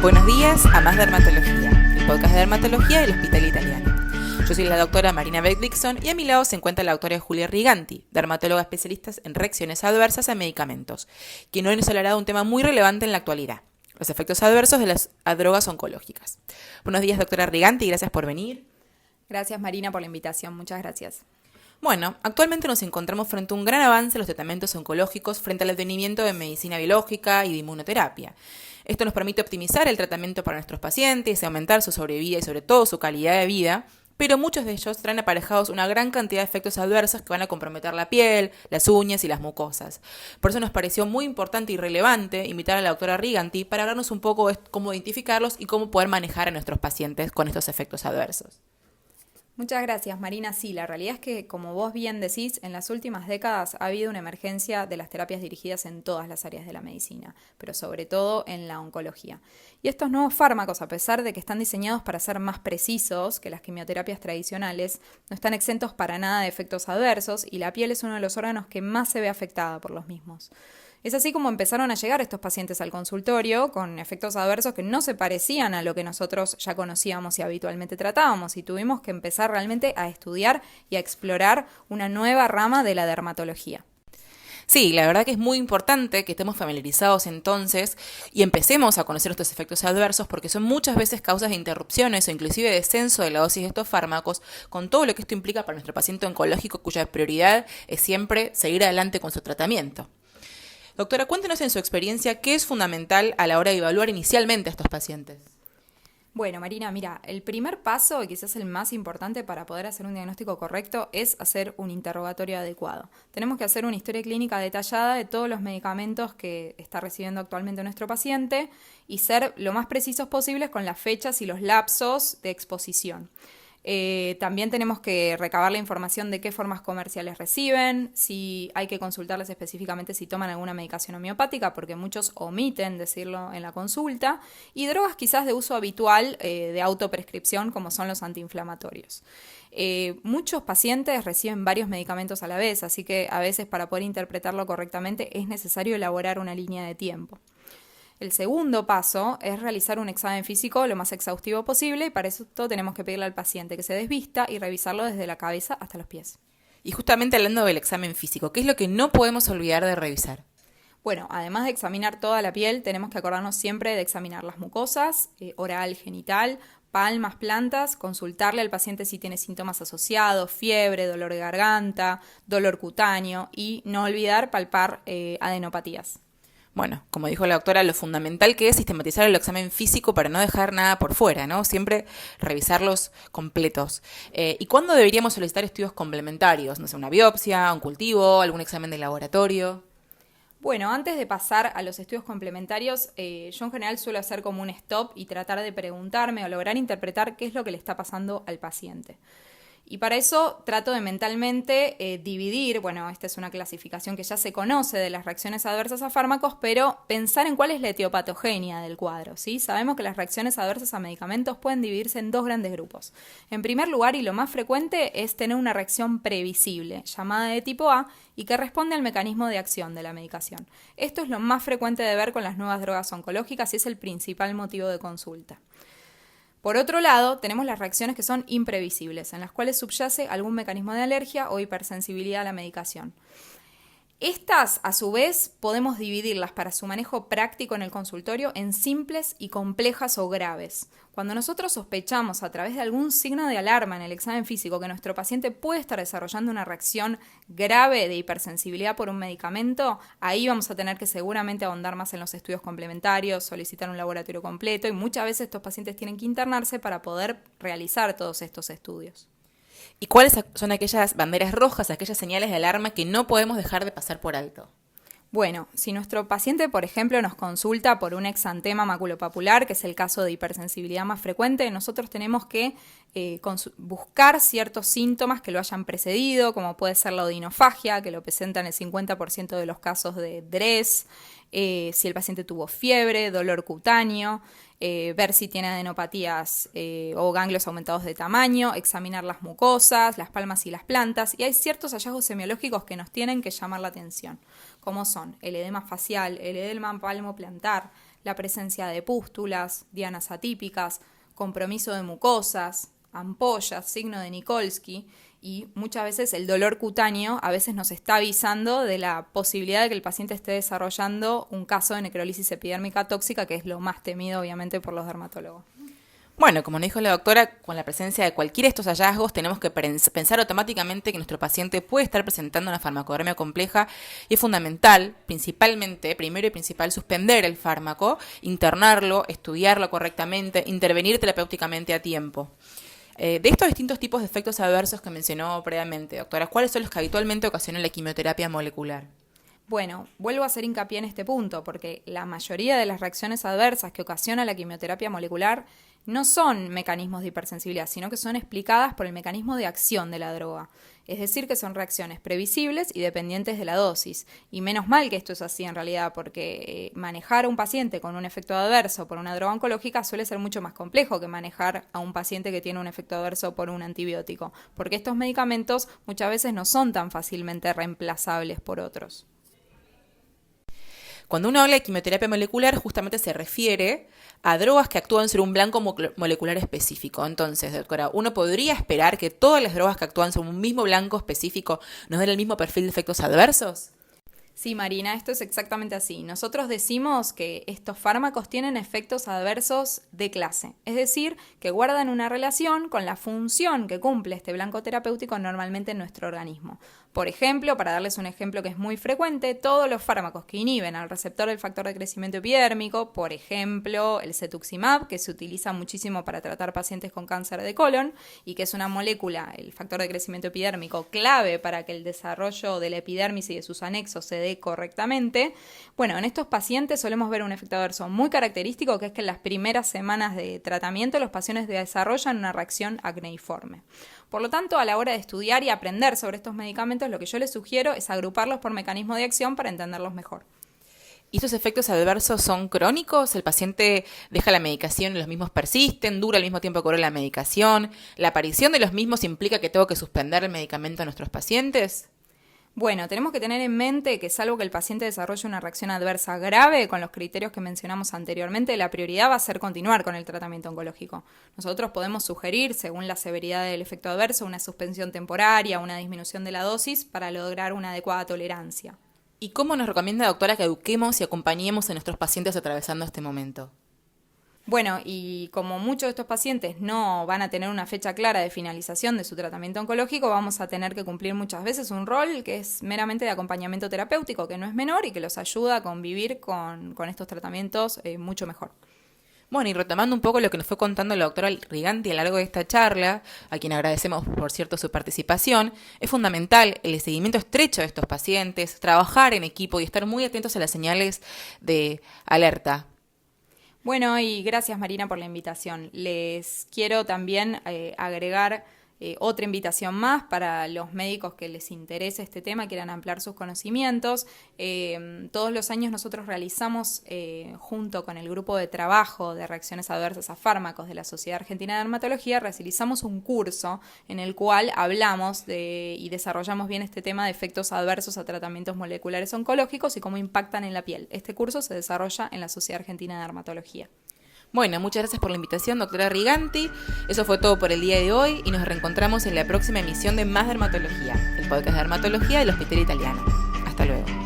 Buenos días a Más Dermatología, el podcast de dermatología del Hospital Italiano. Yo soy la doctora Marina Beck-Dixon y a mi lado se encuentra la doctora Julia Riganti, dermatóloga especialista en reacciones adversas a medicamentos, quien hoy nos hablará de un tema muy relevante en la actualidad, los efectos adversos de las drogas oncológicas. Buenos días, doctora Riganti, gracias por venir. Gracias, Marina, por la invitación. Muchas gracias. Bueno, actualmente nos encontramos frente a un gran avance en los tratamientos oncológicos frente al advenimiento de medicina biológica y de inmunoterapia. Esto nos permite optimizar el tratamiento para nuestros pacientes y aumentar su sobrevida y sobre todo su calidad de vida, pero muchos de ellos traen aparejados una gran cantidad de efectos adversos que van a comprometer la piel, las uñas y las mucosas. Por eso nos pareció muy importante y relevante invitar a la doctora Riganti para hablarnos un poco de cómo identificarlos y cómo poder manejar a nuestros pacientes con estos efectos adversos. Muchas gracias, Marina. Sí, la realidad es que, como vos bien decís, en las últimas décadas ha habido una emergencia de las terapias dirigidas en todas las áreas de la medicina, pero sobre todo en la oncología. Y estos nuevos fármacos, a pesar de que están diseñados para ser más precisos que las quimioterapias tradicionales, no están exentos para nada de efectos adversos y la piel es uno de los órganos que más se ve afectada por los mismos. Es así como empezaron a llegar estos pacientes al consultorio con efectos adversos que no se parecían a lo que nosotros ya conocíamos y habitualmente tratábamos, y tuvimos que empezar realmente a estudiar y a explorar una nueva rama de la dermatología. Sí, la verdad que es muy importante que estemos familiarizados entonces y empecemos a conocer estos efectos adversos porque son muchas veces causas de interrupciones o inclusive descenso de la dosis de estos fármacos, con todo lo que esto implica para nuestro paciente oncológico cuya prioridad es siempre seguir adelante con su tratamiento. Doctora, cuéntenos en su experiencia qué es fundamental a la hora de evaluar inicialmente a estos pacientes. Bueno, Marina, mira, el primer paso, y quizás el más importante para poder hacer un diagnóstico correcto, es hacer un interrogatorio adecuado. Tenemos que hacer una historia clínica detallada de todos los medicamentos que está recibiendo actualmente nuestro paciente y ser lo más precisos posibles con las fechas y los lapsos de exposición. También tenemos que recabar la información de qué formas comerciales reciben, si hay que consultarles específicamente si toman alguna medicación homeopática, porque muchos omiten decirlo en la consulta, y drogas quizás de uso habitual de autoprescripción como son los antiinflamatorios. Muchos pacientes reciben varios medicamentos a la vez, así que a veces para poder interpretarlo correctamente es necesario elaborar una línea de tiempo. El segundo paso es realizar un examen físico lo más exhaustivo posible y para eso tenemos que pedirle al paciente que se desvista y revisarlo desde la cabeza hasta los pies. Y justamente hablando del examen físico, ¿qué es lo que no podemos olvidar de revisar? Bueno, además de examinar toda la piel, tenemos que acordarnos siempre de examinar las mucosas, oral, genital, palmas, plantas, consultarle al paciente si tiene síntomas asociados, fiebre, dolor de garganta, dolor cutáneo y no olvidar palpar adenopatías. Bueno, como dijo la doctora, lo fundamental que es sistematizar el examen físico para no dejar nada por fuera, ¿no? Siempre revisarlos completos. ¿Y cuándo deberíamos solicitar estudios complementarios? No sé, una biopsia, un cultivo, algún examen de laboratorio. Bueno, antes de pasar a los estudios complementarios, yo en general suelo hacer como un stop y tratar de preguntarme o lograr interpretar qué es lo que le está pasando al paciente. Y para eso trato de mentalmente dividir, bueno, esta es una clasificación que ya se conoce de las reacciones adversas a fármacos, pero pensar en cuál es la etiopatogenia del cuadro, ¿sí? Sabemos que las reacciones adversas a medicamentos pueden dividirse en dos grandes grupos. En primer lugar, y lo más frecuente, es tener una reacción previsible, llamada de tipo A, y que responde al mecanismo de acción de la medicación. Esto es lo más frecuente de ver con las nuevas drogas oncológicas y es el principal motivo de consulta. Por otro lado, tenemos las reacciones que son imprevisibles, en las cuales subyace algún mecanismo de alergia o hipersensibilidad a la medicación. Estas, a su vez, podemos dividirlas para su manejo práctico en el consultorio en simples y complejas o graves. Cuando nosotros sospechamos a través de algún signo de alarma en el examen físico que nuestro paciente puede estar desarrollando una reacción grave de hipersensibilidad por un medicamento, ahí vamos a tener que seguramente ahondar más en los estudios complementarios, solicitar un laboratorio completo y muchas veces estos pacientes tienen que internarse para poder realizar todos estos estudios. ¿Y cuáles son aquellas banderas rojas, aquellas señales de alarma que no podemos dejar de pasar por alto? Bueno, si nuestro paciente, por ejemplo, nos consulta por un exantema maculopapular, que es el caso de hipersensibilidad más frecuente, nosotros tenemos que buscar ciertos síntomas que lo hayan precedido, como puede ser la odinofagia, que lo presenta en el 50% de los casos de DRES, si el paciente tuvo fiebre, dolor cutáneo, ver si tiene adenopatías o ganglios aumentados de tamaño, examinar las mucosas, las palmas y las plantas, y hay ciertos hallazgos semiológicos que nos tienen que llamar la atención, como son el edema facial, el edema palmoplantar, la presencia de pústulas, dianas atípicas, compromiso de mucosas, ampollas, signo de Nikolsky, y muchas veces el dolor cutáneo a veces nos está avisando de la posibilidad de que el paciente esté desarrollando un caso de necrólisis epidérmica tóxica, que es lo más temido obviamente por los dermatólogos. Bueno, como nos dijo la doctora, con la presencia de cualquiera de estos hallazgos tenemos que pensar automáticamente que nuestro paciente puede estar presentando una farmacodemia compleja y es fundamental, principalmente, primero y principal, suspender el fármaco, internarlo, estudiarlo correctamente, intervenir terapéuticamente a tiempo. De estos distintos tipos de efectos adversos que mencionó previamente, doctora, ¿cuáles son los que habitualmente ocasionan la quimioterapia molecular? Bueno, vuelvo a hacer hincapié en este punto, porque la mayoría de las reacciones adversas que ocasiona la quimioterapia molecular no son mecanismos de hipersensibilidad, sino que son explicadas por el mecanismo de acción de la droga. Es decir, que son reacciones previsibles y dependientes de la dosis. Y menos mal que esto es así en realidad, porque manejar a un paciente con un efecto adverso por una droga oncológica suele ser mucho más complejo que manejar a un paciente que tiene un efecto adverso por un antibiótico, porque estos medicamentos muchas veces no son tan fácilmente reemplazables por otros. Cuando uno habla de quimioterapia molecular, justamente se refiere a drogas que actúan sobre un blanco molecular específico. Entonces, doctora, ¿uno podría esperar que todas las drogas que actúan sobre un mismo blanco específico nos den el mismo perfil de efectos adversos? Sí, Marina, esto es exactamente así. Nosotros decimos que estos fármacos tienen efectos adversos de clase, es decir, que guardan una relación con la función que cumple este blanco terapéutico normalmente en nuestro organismo. Por ejemplo, para darles un ejemplo que es muy frecuente, todos los fármacos que inhiben al receptor del factor de crecimiento epidérmico, por ejemplo, el cetuximab, que se utiliza muchísimo para tratar pacientes con cáncer de colon y que es una molécula, el factor de crecimiento epidérmico, clave para que el desarrollo de la epidermis y de sus anexos se dé correctamente. Bueno, en estos pacientes solemos ver un efecto adverso muy característico, que es que en las primeras semanas de tratamiento los pacientes desarrollan una reacción acneiforme. Por lo tanto, a la hora de estudiar y aprender sobre estos medicamentos, lo que yo les sugiero es agruparlos por mecanismo de acción para entenderlos mejor. ¿Y estos efectos adversos son crónicos? ¿El paciente deja la medicación y los mismos persisten? ¿Dura el mismo tiempo que dura la medicación? ¿La aparición de los mismos implica que tengo que suspender el medicamento a nuestros pacientes? Bueno, tenemos que tener en mente que salvo que el paciente desarrolle una reacción adversa grave con los criterios que mencionamos anteriormente, la prioridad va a ser continuar con el tratamiento oncológico. Nosotros podemos sugerir, según la severidad del efecto adverso, una suspensión temporaria, una disminución de la dosis para lograr una adecuada tolerancia. ¿Y cómo nos recomienda, doctora, que eduquemos y acompañemos a nuestros pacientes atravesando este momento? Bueno, y como muchos de estos pacientes no van a tener una fecha clara de finalización de su tratamiento oncológico, vamos a tener que cumplir muchas veces un rol que es meramente de acompañamiento terapéutico, que no es menor y que los ayuda a convivir con estos tratamientos mucho mejor. Bueno, y retomando un poco lo que nos fue contando la doctora Riganti a lo largo de esta charla, a quien agradecemos, por cierto, su participación, es fundamental el seguimiento estrecho de estos pacientes, trabajar en equipo y estar muy atentos a las señales de alerta. Bueno, y gracias Marina por la invitación. Les quiero también agregar otra invitación más para los médicos que les interese este tema, quieran ampliar sus conocimientos. Todos los años nosotros realizamos, junto con el grupo de trabajo de reacciones adversas a fármacos de la Sociedad Argentina de Dermatología, realizamos un curso en el cual hablamos y desarrollamos bien este tema de efectos adversos a tratamientos moleculares oncológicos y cómo impactan en la piel. Este curso se desarrolla en la Sociedad Argentina de Dermatología. Bueno, muchas gracias por la invitación, doctora Riganti. Eso fue todo por el día de hoy y nos reencontramos en la próxima emisión de Más Dermatología, el podcast de dermatología del Hospital Italiano. Hasta luego.